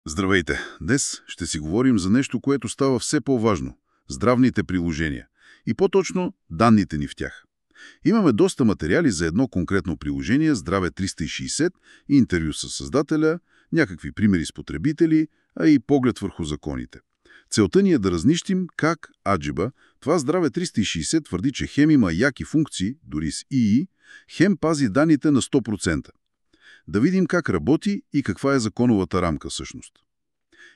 Здравейте! Днес ще си говорим за нещо, което става все по-важно – здравните приложения. И по-точно данните ни в тях. Имаме доста материали за едно конкретно приложение Здраве 360, интервю с създателя, някакви примери с потребители, а и поглед върху законите. Целта ни е да разнищим как аджеба, това Здраве 360 твърди, че хем има яки функции, дори с ИИ, хем пази данните на 100%. Да видим как работи и каква е законовата рамка всъщност.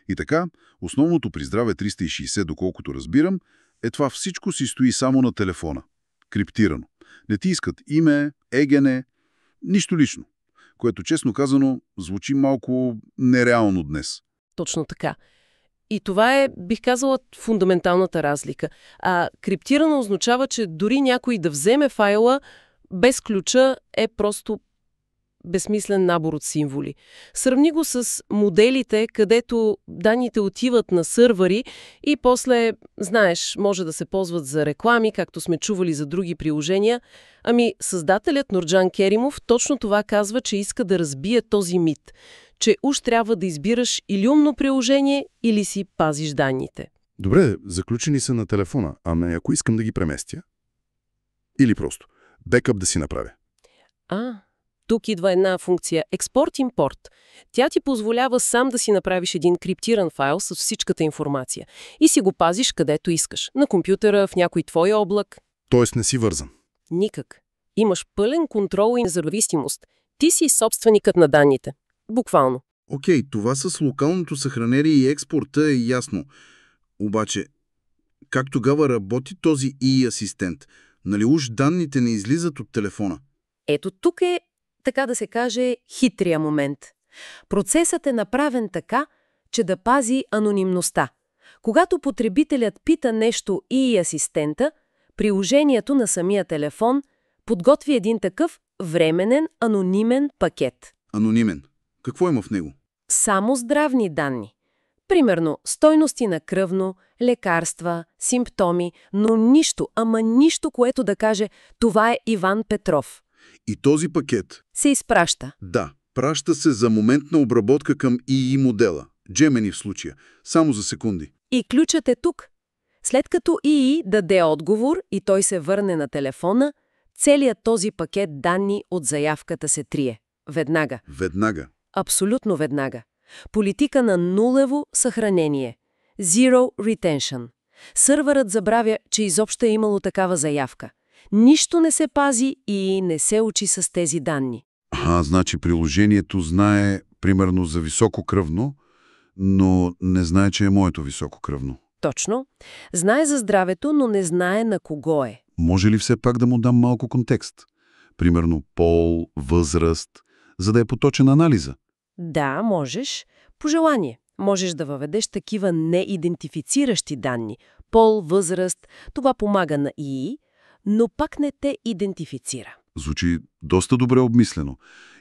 И така, основното при Здраве 360, доколкото разбирам, е това всичко си стои само на телефона. Криптирано. Не ти искат име, ЕГН, нищо лично. Което, честно казано, звучи малко нереално днес. Точно така. И това е, бих казала, фундаменталната разлика. А криптирано означава, че дори някой да вземе файла без ключа е просто безсмислен набор от символи. Сравни го с моделите, където данните отиват на сървъри и после, знаеш, може да се ползват за реклами, както сме чували за други приложения. Ами, създателят Нурджан Керимов точно това казва, че иска да разбие този мит, че уж трябва да избираш или умно приложение, или си пазиш данните. Добре, заключени са на телефона, ами ако искам да ги преместя? Или просто бекъп да си направя? Тук идва една функция експорт-импорт. Тя ти позволява сам да си направиш един криптиран файл с всичката информация и си го пазиш където искаш. На компютъра, в някой твой облак. Тоест не си вързан? Никак. Имаш пълен контрол и независимост. Ти си собственикът на данните. Буквално. Окей, това с локалното съхранение и експорта е ясно. Обаче, как тогава работи този ИИ асистент? Нали уж данните не излизат от телефона? Ето тук е, така да се каже, хитрия момент. Процесът е направен така, че да пази анонимността. Когато потребителят пита нещо ИИ асистента, приложението на самия телефон подготви един такъв временен анонимен пакет. Анонимен. Какво има в него? Само здравни данни. Примерно, стойности на кръвно, лекарства, симптоми, но нищо, ама нищо, което да каже «това е Иван Петров». И този пакет Се изпраща. Да, праща се за моментна обработка към ИИ модела. Gemini в случая. Само за секунди. И ключът е тук. След като ИИ даде отговор и той се върне на телефона, целият този пакет данни от заявката се трие. Веднага. Веднага. Абсолютно веднага. Политика на нулево съхранение. Zero retention. Сървърът забравя, че изобщо е имало такава заявка. Нищо не се пази и не се учи с тези данни. Значи приложението знае, примерно, за високо кръвно, но не знае, че е моето високо кръвно. Точно. Знае за здравето, но не знае на кого е. Може ли все пак да му дам малко контекст? Примерно пол, възраст, за да е поточен анализа? Да, можеш. По желание. Можеш да въведеш такива неидентифициращи данни. Пол, възраст, това помага на ИИ, но пак не те идентифицира. Звучи доста добре обмислено.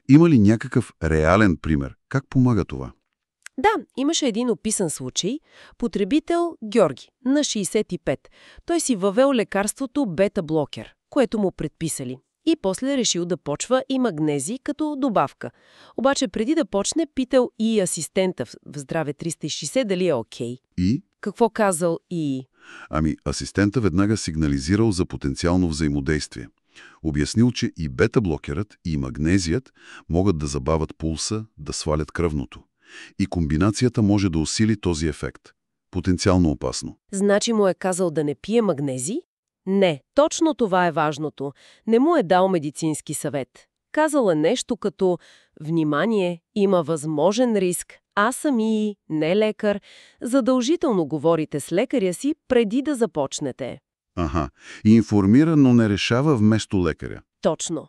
Има ли някакъв реален пример? Как помага това? Да, имаше един описан случай. Потребител Георги, на 65. Той си въвел лекарството бета-блокер, което му предписали. И после решил да почва и магнези като добавка. Обаче преди да почне, питал и асистента в Здраве 360 дали е окей. И? Какво казал ИИ? Асистента веднага сигнализирал за потенциално взаимодействие. Обяснил, че и бета-блокерът, и магнезият могат да забавят пулса, да свалят кръвното. И комбинацията може да усили този ефект. Потенциално опасно. Значи му е казал да не пие магнези? Не, точно това е важното. Не му е дал медицински съвет. Казал е нещо като «Внимание, има възможен риск. Аз съм ИИ, не лекар. Задължително говорите с лекаря си преди да започнете». И информира, но не решава вместо лекаря. Точно.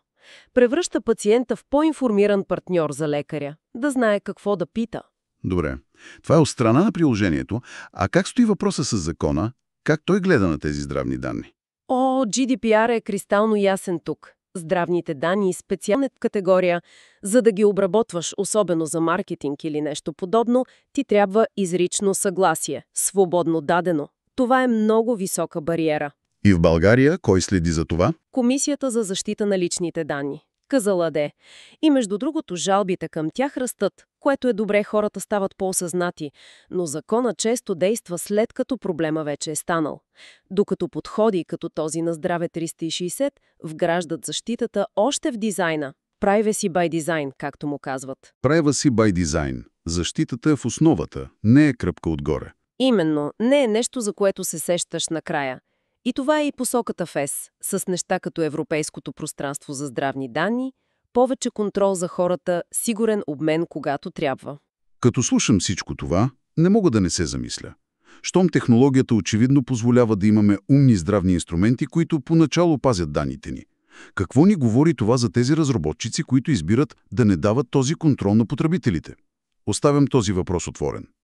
Превръща пациента в по-информиран партньор за лекаря, да знае какво да пита. Добре. Това е от страна на приложението. А как стои въпроса с закона? Как той гледа на тези здравни данни? GDPR е кристално ясен тук. Здравните данни – специална категория. За да ги обработваш, особено за маркетинг или нещо подобно, ти трябва изрично съгласие, свободно дадено. Това е много висока бариера. И в България кой следи за това? Комисията за защита на личните данни. каза Ладе. И между другото, жалбите към тях растат, което е добре, хората стават по-осъзнати, но закона често действа след като проблема вече е станал. Докато подходи като този на Здраве 360 вграждат защитата още в дизайна. Privacy by design, както му казват. Privacy by design. Защитата е в основата, не е кръпка отгоре. Именно, не е нещо, за което се сещаш накрая. И това е и посоката в ЕС, с неща като Европейското пространство за здравни данни, повече контрол за хората, сигурен обмен, когато трябва. Като слушам всичко това, не мога да не се замисля. Щом технологията очевидно позволява да имаме умни здравни инструменти, които поначало пазят данните ни. Какво ни говори това за тези разработчици, които избират да не дават този контрол на потребителите? Оставям този въпрос отворен.